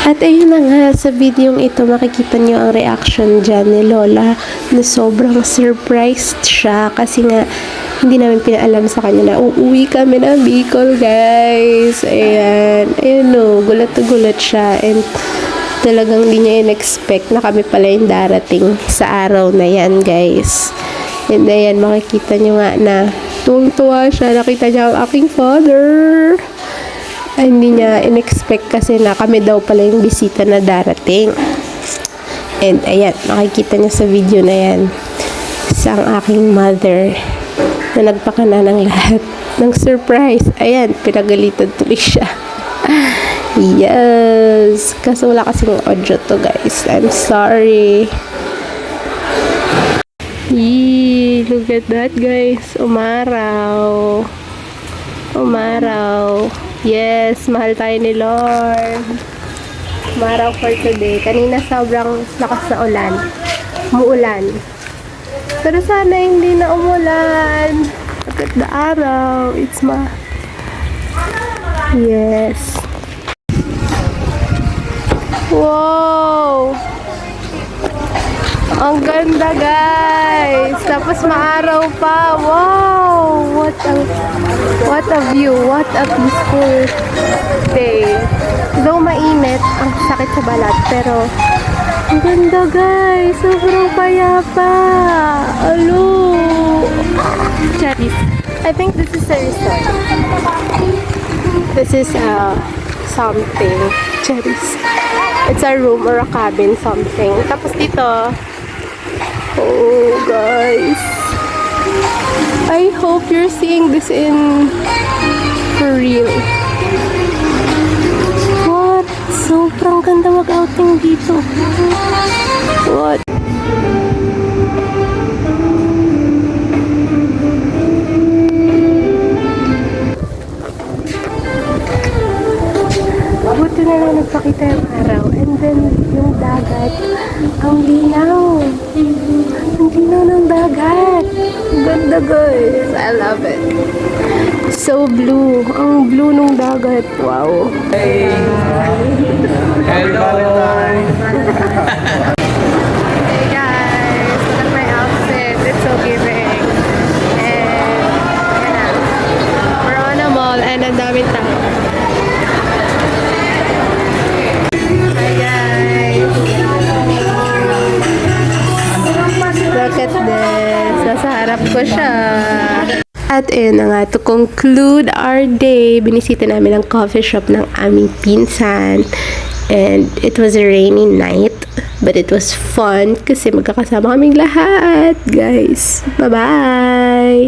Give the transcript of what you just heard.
At ayun na nga, sa videong ito makikita nyo ang reaction dyan ni Lola na sobrang surprised siya kasi nga hindi namin pinaalam sa kanya na uuwi kami ng Bicol, guys. Ayan, ayun no, gulat na gulat siya and talagang hindi niya in-expect na kami pala yung darating sa araw na yan, guys. And ayan, makikita nyo nga na tuwang-tuwa siya, nakita niya ang aking father. Ay, hindi niya in-expect kasi na kami daw pala yung bisita na darating. And ayan, makikita niya sa video na yan sa ang aking mother na nagpakana ng lahat ng surprise. Ayan, pinagalitan tuloy siya. Yes! Kasi wala kasing audio to, guys. I'm sorry. Yee, look at that, guys. Umaraw. Umaraw. Yes, mahal tayo ni Lord. Umaraw for today. Kanina sobrang lakas na ulan. Umuulan. Pero sana hindi na umulan. Look at the araw. It's Yes. Wow! Ang ganda, guys. Tapos maaraw pa. Wow! What a view. What a peaceful day. Though mainit, ang sakit sa balat, pero ang ganda, guys. Sobrang payapa. Alo. Charis. I think this is a resort. This is something. Charis. It's a room or a cabin, something. Tapos dito, oh, guys. I hope you're seeing this in for real. What? Sobrang ganda mag-outing dito. What? Buti na lang nagpakita yung araw. And then, yung dagat. Ang linaw. Ang linaw ng dagat. Ganda, guys. I love it. So blue. Ang blue ng dagat. Wow. Hey. Hello. Hey, guys. Look at my outfit. It's so giving. And, yan na. We're on a mall and ang daming tao. Look at this. Nasa harap ko siya. At ayun na nga, to conclude our day, binisita namin ang coffee shop ng aming pinsan. And it was a rainy night. But it was fun kasi magkakasama kaming lahat, guys. Bye-bye!